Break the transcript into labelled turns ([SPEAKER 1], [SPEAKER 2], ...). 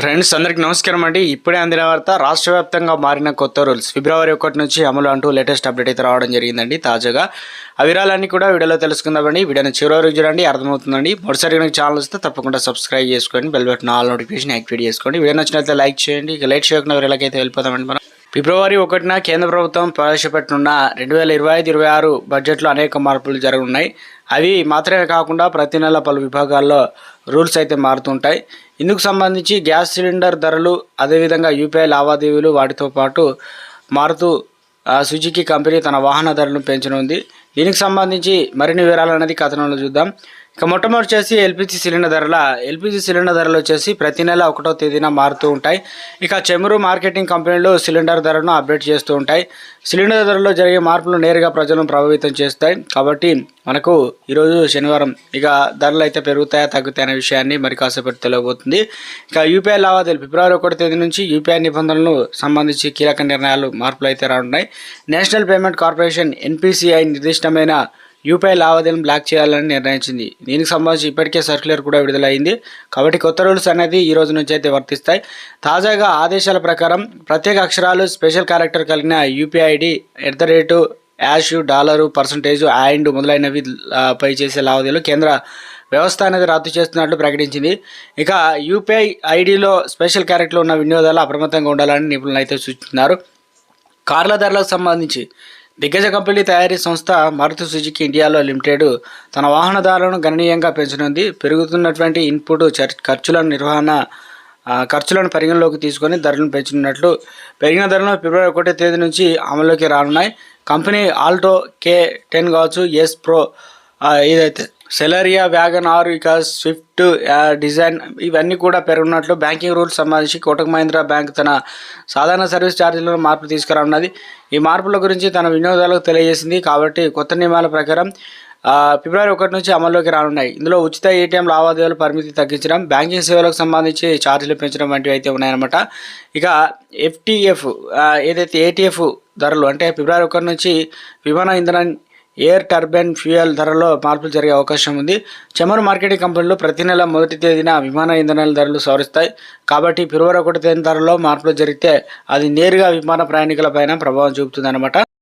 [SPEAKER 1] Friends అందరికి నమస్కారం అండి. ఇప్పుడే అందిన వార్త, రాష్ట్ర వ్యాప్తంగా మారిన కొత్త రూల్స్ ఫిబ్రవరి 1 నుంచి అమలు అంటూ లేటెస్ట్ అప్డేట్ అయితే రావడం జరిగిందండి. తాజాగా ఆ వివరాలన్నీ కూడా వీడియోలో తెలుసుకుందామండి. వీడియోని చివరి వరకు చూడండి, అర్థమవుతుందండి. మొదటిసారి కనుక ఛానల్ వస్తే తప్పకుండా సబ్స్క్రైబ్ చేసుకోండి, bell button all notification activate చేసుకోండి. వీడియో నచ్చినట్లయితే లైక్ చేయండి. ఇక లైట్ చేయకుండా వీళ్ళకైతే వెళ్ళిపోతామండి. మనం ఫిబ్రవరి 1న కేంద్ర ప్రభుత్వం ప్రవేశపెట్టనున్న 2025-26 బడ్జెట్లో అనేక మార్పులు జరగనున్నాయి. అవి మాత్రమే కాకుండా ప్రతి నెల పలు విభాగాల్లో రూల్స్ అయితే మారుతుంటాయి. ఇందుకు సంబంధించి గ్యాస్ సిలిండర్ ధరలు, అదేవిధంగా యూపీఐ లావాదేవీలు వాటితో పాటు మారుతూ సుజుకి కంపెనీ తన వాహన ధరలను పెంచనుంది. దీనికి సంబంధించి మరిన్ని వివరాలు అనేది కథనంలో చూద్దాం. ఇక మొట్టమొదటి వచ్చేసి ఎల్పిజి సిలిండర్ ధరలు వచ్చేసి ప్రతి నెల 1వ తేదీన మారుతూ ఉంటాయి. ఇక చమురు మార్కెటింగ్ కంపెనీలు సిలిండర్ ధరను అప్డేట్ చేస్తూ ఉంటాయి. సిలిండర్ ధరలో జరిగే మార్పులు నేరుగా ప్రజలను ప్రభావితం చేస్తాయి. కాబట్టి మనకు ఈరోజు శనివారం ఇక ధరలు అయితే పెరుగుతాయా తగ్గుతాయి అనే విషయాన్ని మరి కాసేపటి తెలియబోతుంది. ఇక యూపీఐ లావాదేవీలు ఫిబ్రవరి 1వ తేదీ నుంచి యూపీఐ నిబంధనలు సంబంధించి కీలక మార్పులు అయితే రానున్నాయి. నేషనల్ పేమెంట్ కార్పొరేషన్ ఎన్పిసిఐ నిర్దిష్టమైన యూపీఐ లావాదేవీలను బ్లాక్ చేయాలని నిర్ణయించింది. దీనికి సంబంధించి ఇప్పటికే సర్క్యులర్ కూడా విడుదలైంది. కాబట్టి కొత్త రూల్స్ అనేది ఈ రోజు నుంచి అయితే వర్తిస్తాయి. తాజాగా ఆదేశాల ప్రకారం ప్రత్యేక అక్షరాలు, స్పెషల్ క్యారెక్టర్ కలిగిన UPI ID, @ dollar, percentage and మొదలైనవి పై చేసే లావాదేవీలు కేంద్ర వ్యవస్థ అనేది రద్దు చేస్తున్నట్లు ప్రకటించింది. ఇక యూపీఐ ఐడిలో స్పెషల్ క్యారెక్టర్లు ఉన్న వినియోగదారులు అప్రమత్తంగా ఉండాలని నిపుణులు అయితే సూచిస్తున్నారు. కార్ల ధరలకు సంబంధించి దిగ్గజ కంపెనీ తయారీ సంస్థ మారుతి సుజుకి ఇండియాలో లిమిటెడ్ తన వాహన ధరలను గణనీయంగా పెంచనుంది. పెరుగుతున్నటువంటి ఇన్పుట్ ఖర్చులను పరిగణలోకి తీసుకొని ధరలను పెంచనున్నట్లు పెరిగిన ధరలను ఫిబ్రవరి 1వ తేదీ నుంచి అమల్లోకి రానున్నాయి. కంపెనీ ఆల్టో K10 కావచ్చు, ఎస్ ప్రో, ఏదైతే సెలరియా, వ్యాగన్ ఆర్, ఇక స్విఫ్ట్ డిజైన్ ఇవన్నీ కూడా పెరుగున్నట్లు బ్యాంకింగ్ రూల్స్ సంబంధించి కోటక్ మహీంద్రా బ్యాంక్ తన సాధారణ సర్వీస్ ఛార్జీలను మార్పు తీసుకురానున్నది. ఈ మార్పుల గురించి తన వినియోగదారులకు తెలియజేసింది. కాబట్టి కొత్త నియమాల ప్రకారం ఫిబ్రవరి 1 నుంచి అమల్లోకి రానున్నాయి. ఇందులో ఉచిత ఏటీఎం లావాదేవీల పరిమితి తగ్గించడం, బ్యాంకింగ్ సేవలకు సంబంధించి ఛార్జీలు పెంచడం వంటివి అయితే ఉన్నాయన్నమాట. ఇక FTF ఏదైతే ATF ధరలు అంటే ఫిబ్రవరి 1 నుంచి విమాన ఇంధనం, ఎయిర్ టర్బైన్ ఫ్యూయల్ ధరలో మార్పులు జరిగే అవకాశం ఉంది. చమురు మార్కెటింగ్ కంపెనీలు ప్రతి నెల 1వ తేదీన విమాన ఇంధనాల ధరలు సవరిస్తాయి. కాబట్టి ఫిబ్రవరి 1వ తేదీ ధరలో మార్పులు జరిగితే అది నేరుగా విమాన ప్రయాణికులపైన ప్రభావం చూపుతుంది అన్నమాట.